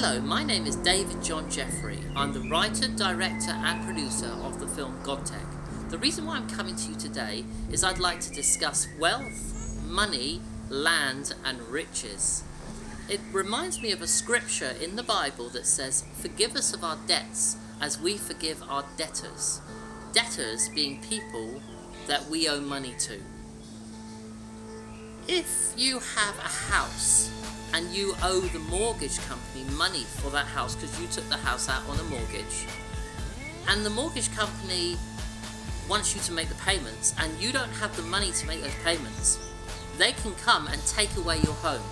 Hello, my name is David John Jeffrey. I'm the writer, director and producer of the film Godtech. The reason why I'm coming to you today is I'd like to discuss wealth, money, land and riches. It reminds me of a scripture in the Bible that says, "Forgive us of our debts as we forgive our debtors." Debtors being people that we owe money to. If you have a house and you owe the mortgage company money for that house because you took the house out on a mortgage, and the mortgage company wants you to make the payments and you don't have the money to make those payments, they can come and take away your home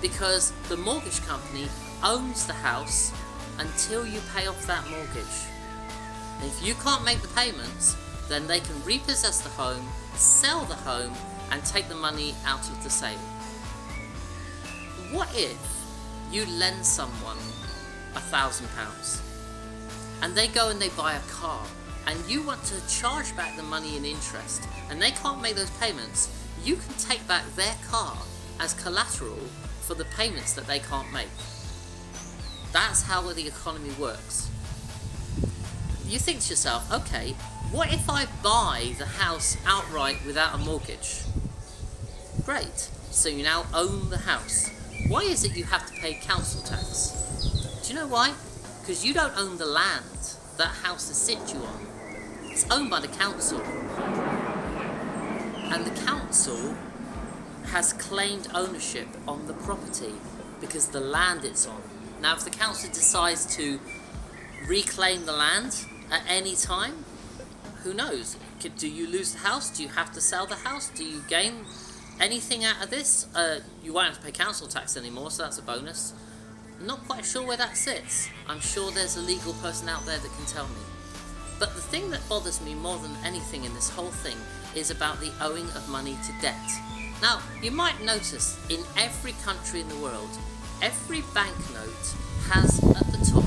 because the mortgage company owns the house until you pay off that mortgage. And if you can't make the payments, then they can repossess the home, sell the home and take the money out of the sale. What if you lend someone £1,000 and they go and they buy a car and you want to charge back the money in interest and they can't make those payments? You can take back their car as collateral for the payments that they can't make. That's how the economy works. You think to yourself, okay, what if I buy the house outright without a mortgage? Great, so you now own the house. Why is it you have to pay council tax? Do you know why? Because you don't own the land that house is situated on. It's owned by the council. And the council has claimed ownership on the property because the land it's on. Now if the council decides to reclaim the land at any time, who knows? Do you lose the house? Do you have to sell the house? Do you gain anything out of this? You won't have to pay council tax anymore, so that's a bonus. I'm not quite sure where that sits. I'm sure there's a legal person out there that can tell me. But the thing that bothers me more than anything in this whole thing is about the owing of money to debt. Now, you might notice in every country in the world, every banknote has at the top,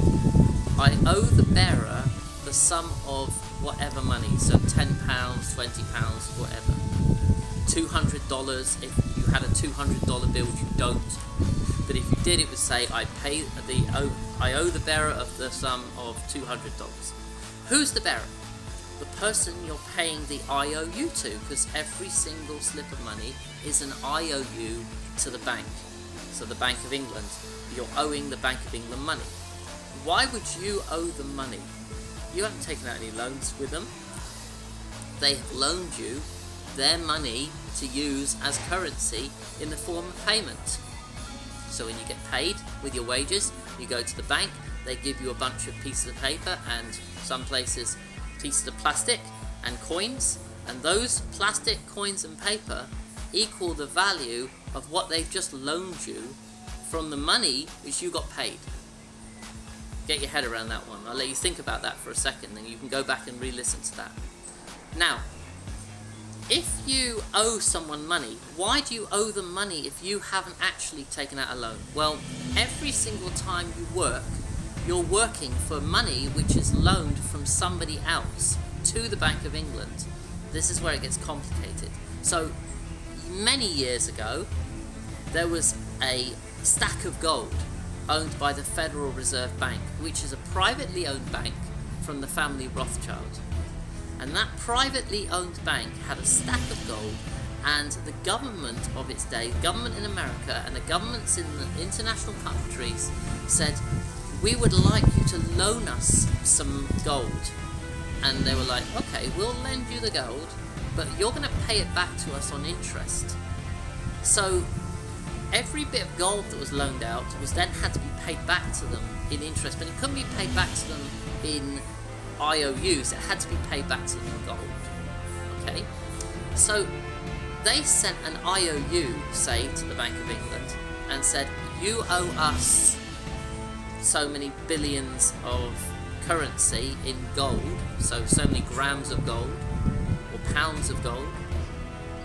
"I owe the bearer the sum of whatever money," so £10, £20, whatever. $200, if you had a $200 bill, you don't. But if you did, it would say, I owe the bearer of the sum of $200. Who's the bearer? The person you're paying the IOU to, because every single slip of money is an IOU to the bank. So the Bank of England, you're owing the Bank of England money. Why would you owe them money? You haven't taken out any loans with them. They have loaned you their money to use as currency in the form of payment. So when you get paid with your wages, you go to the bank, they give you a bunch of pieces of paper and some places pieces of plastic and coins, and those plastic, coins and paper equal the value of what they've just loaned you from the money which you got paid. Get your head around that one. I'll let you think about that for a second, then you can go back and re-listen to that. Now, if you owe someone money, why do you owe them money if you haven't actually taken out a loan? Well, every single time you work, you're working for money which is loaned from somebody else to the Bank of England. This is where it gets complicated. So, many years ago, there was a stack of gold owned by the Federal Reserve Bank, which is a privately owned bank from the family Rothschild. And that privately owned bank had a stack of gold, and the government of its day, government in America and the governments in the international countries said, "We would like you to loan us some gold." And they were like, "Okay, we'll lend you the gold, but you're going to pay it back to us on interest." So every bit of gold that was loaned out was then had to be paid back to them in interest, but it couldn't be paid back to them in IOUs, it had to be paid back to them in gold. Okay? So they sent an IOU, say, to the Bank of England and said, "You owe us so many billions of currency in gold, so many grams of gold or pounds of gold,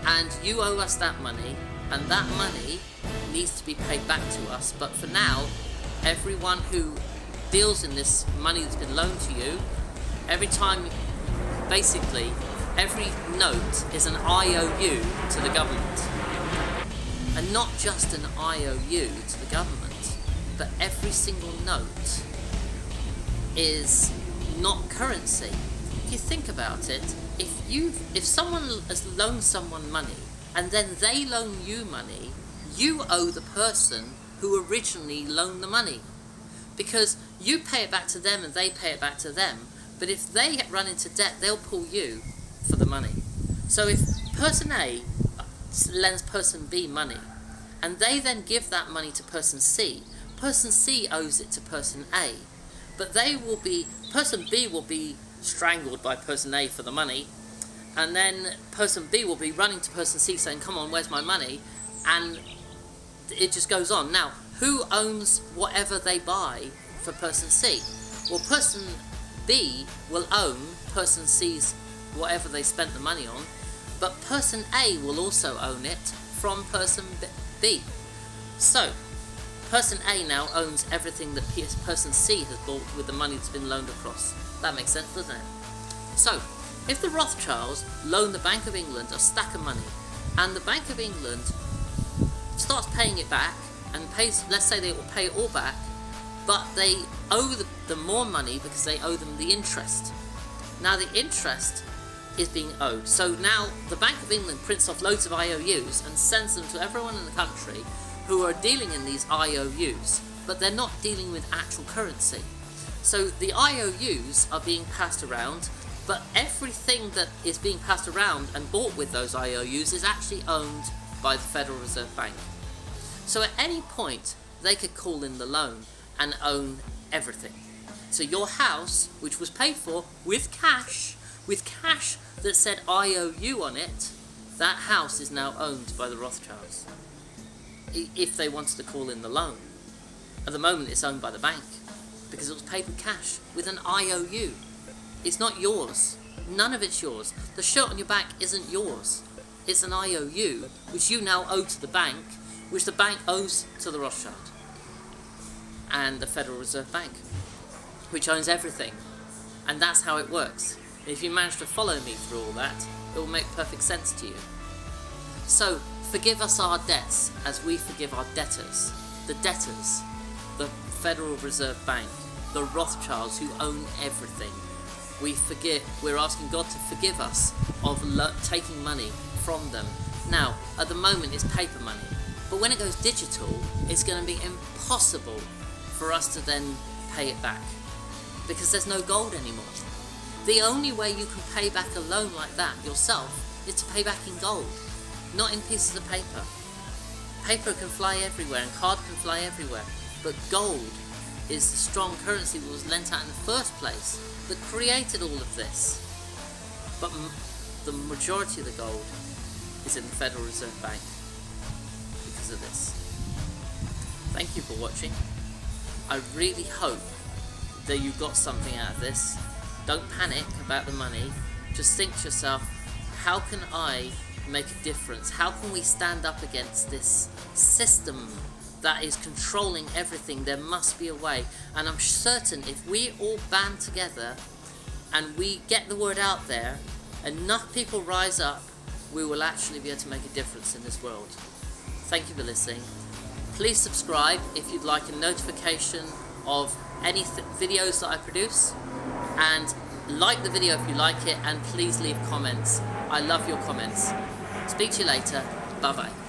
and you owe us that money, and that money needs to be paid back to us, but for now, everyone who deals in this money that's been loaned to you, every time, basically, every note is an IOU to the government. And not just an IOU to the government. but every single note is not currency. If you think about it, if someone has loaned someone money and then they loan you money, you owe the person who originally loaned the money, because you pay it back to them and they pay it back to them. But if they run into debt, they'll pull you for the money. So if person A lends person B money and they then give that money to person C owes it to person A, but person B will be strangled by person A for the money, and then person B will be running to person C saying, come on, where's my money? And it just goes on. Now, who owns whatever they buy for person C? Well, person B will own person C's whatever they spent the money on, but person A will also own it from person B. So, person A now owns everything that person C has bought with the money that's been loaned across. That makes sense, doesn't it? So, if the Rothschilds loan the Bank of England a stack of money, and the Bank of England starts paying it back, and pays, let's say they will pay it all back, but they owe them more money because they owe them the interest. Now the interest is being owed. So now the Bank of England prints off loads of IOUs and sends them to everyone in the country who are dealing in these IOUs, but they're not dealing with actual currency. So the IOUs are being passed around, but everything that is being passed around and bought with those IOUs is actually owned by the Federal Reserve Bank. So at any point, they could call in the loan and own everything. So your house, which was paid for with cash that said IOU on it, that house is now owned by the Rothschilds, if they wanted to call in the loan. At the moment, it's owned by the bank, because it was paid with cash, with an IOU. It's not yours. None of it's yours. The shirt on your back isn't yours. It's an IOU, which you now owe to the bank, which the bank owes to the Rothschild and the Federal Reserve Bank, which owns everything. And that's how it works. If you manage to follow me through all that, it will make perfect sense to you. So, forgive us our debts as we forgive our debtors. The debtors, the Federal Reserve Bank, the Rothschilds who own everything. We're asking God to forgive us of taking money from them. Now, at the moment it's paper money, but when it goes digital, it's going to be impossible for us to then pay it back, because there's no gold anymore. The only way you can pay back a loan like that yourself is to pay back in gold, not in pieces of paper. Paper can fly everywhere and card can fly everywhere, but gold is the strong currency that was lent out in the first place that created all of this. But the majority of the gold is in the Federal Reserve Bank because of this. Thank you for watching. I really hope that you got something out of this. Don't panic about the money. Just think to yourself, how can I make a difference? How can we stand up against this system that is controlling everything? There must be a way. And I'm certain if we all band together and we get the word out there, enough people rise up, we will actually be able to make a difference in this world. Thank you for listening. Please subscribe if you'd like a notification of any videos that I produce, and like the video if you like it, and please leave comments. I love your comments. Speak to you later. Bye bye.